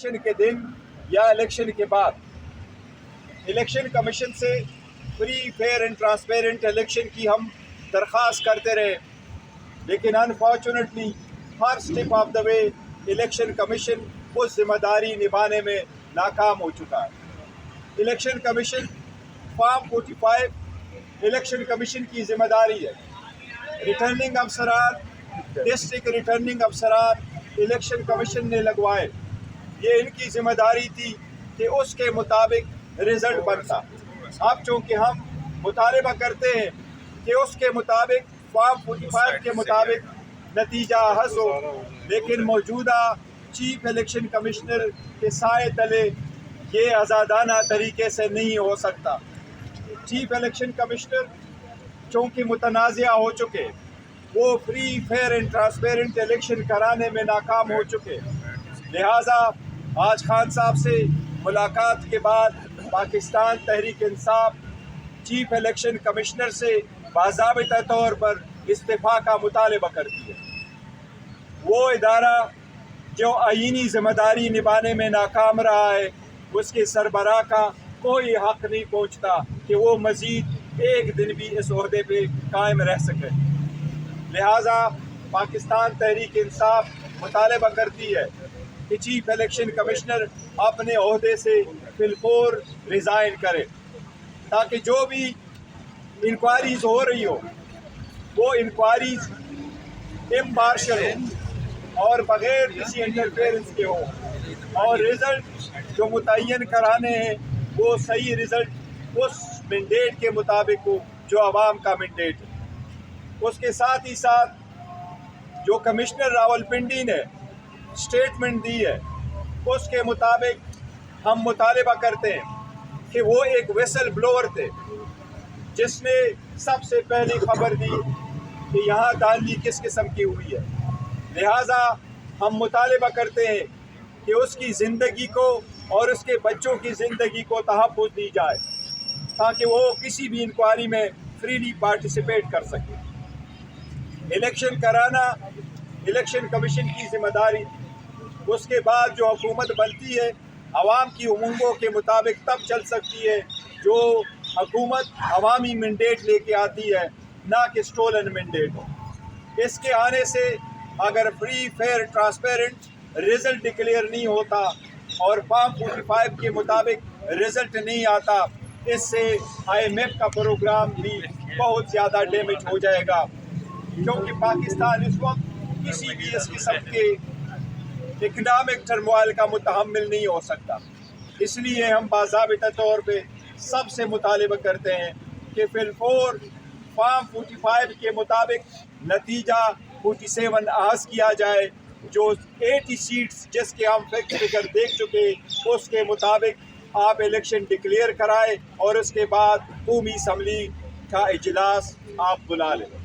Election के दिन या इलेक्शन के बाद इलेक्शन कमीशन से free fair and transparent election की हम दरख्वास्त करते रहे, लेकिन अनफॉर्चुनेटली हर step of the way election commission उस जिम्मेदारी निभाने में नाकाम हो चुका है। Election commission form 45 election commission की जिम्मेदारी है। रिटर्निंग अफसरान, डिस्ट्रिक्ट रिटर्निंग अफसरान इलेक्शन कमीशन ने लगवाए, ये इनकी जिम्मेदारी थी कि उसके मुताबिक रिजल्ट बनता। अब चूँकि हम मुतालबा करते हैं कि उसके मुताबिक फॉर्म 45 के मुताबिक नतीजा हस हो, लेकिन मौजूदा चीफ इलेक्शन कमिश्नर के साए तले ये आज़ादाना तरीके से नहीं हो सकता। चीफ इलेक्शन कमिश्नर चूँकि मुतनाज़िया हो चुके, वो free fair and transparent election कराने में नाकाम हो चुके, लिहाजा आज खान साहब से मुलाकात के बाद Pakistan Tehreek Insaf chief election commissioner से बाज़ाबिता तौर पर इस्तीफ़ा का मुतालबा करती है। वो इदारा जो आईनी ज़िम्मेदारी निभाने में नाकाम रहा है, उसके सरबराह का कोई हक़ नहीं पहुँचता कि वो मज़ीद एक दिन भी इस ओहदे पे कायम रह सके। लिहाजा पाकिस्तान तहरीक इंसाफ मुतालबा करती है कि चीफ इलेक्शन कमिश्नर अपने ओहदे से फिलफौर रिज़ाइन करे, ताकि जो भी इंक्वायरीज़ हो रही हो वो इंक्वायरीज़ इम्पार्शल हो और बग़ैर किसी इंटरफेरेंस के हो, और रिज़ल्ट जो मुतय्यन कराने हैं वो सही रिज़ल्ट उस मैंडेट के मुताबिक हो जो आवाम का मैंडेट है। उसके साथ ही साथ जो कमिश्नर रावलपिंडी ने स्टेटमेंट दी है, उसके मुताबिक हम मुतालबा करते हैं कि वो एक विसल ब्लोअर थे जिसने सबसे पहली खबर दी कि यहाँ धांधली किस किस्म की हुई है। लिहाजा हम मुतालबा करते हैं कि उसकी ज़िंदगी को और उसके बच्चों की ज़िंदगी को तहफ़्फ़ुज़ दी जाए, ताकि वो किसी भी इंक्वायरी में फ्रीली पार्टिसिपेट कर सके। इलेक्शन कराना इलेक्शन कमीशन की ज़िम्मेदारी, उसके बाद जो हुकूमत बनती है अवाम की उमंगों के मुताबिक तब चल सकती है जो हुकूमत अवामी मैंडेट लेके आती है, ना कि स्टोलन मैंडेट हो। इसके आने से अगर free fair transparent result declare नहीं होता और फॉर्म 45 के मुताबिक रिज़ल्ट नहीं आता, इससे IMF का प्रोग्राम भी बहुत ज़्यादा डैमेज हो जाएगा, क्योंकि पाकिस्तान इस वक्त किसी भी इस किस्म के इकनॉमिक टर्मोइल का मुतहम्मिल नहीं हो सकता। इसलिए हम बाज़ाबिता तौर पे सबसे मुतालबा करते हैं कि फिलफौर फॉर्म 45 के मुताबिक नतीजा 47 आज़ किया जाए, जो 80 सीट्स जिसके हम फैक्ट फिगर देख चुके, उसके मुताबिक आप इलेक्शन डिक्लेयर कराएं और उसके बाद कौमी असम्बली का इजलास आप बुला लें।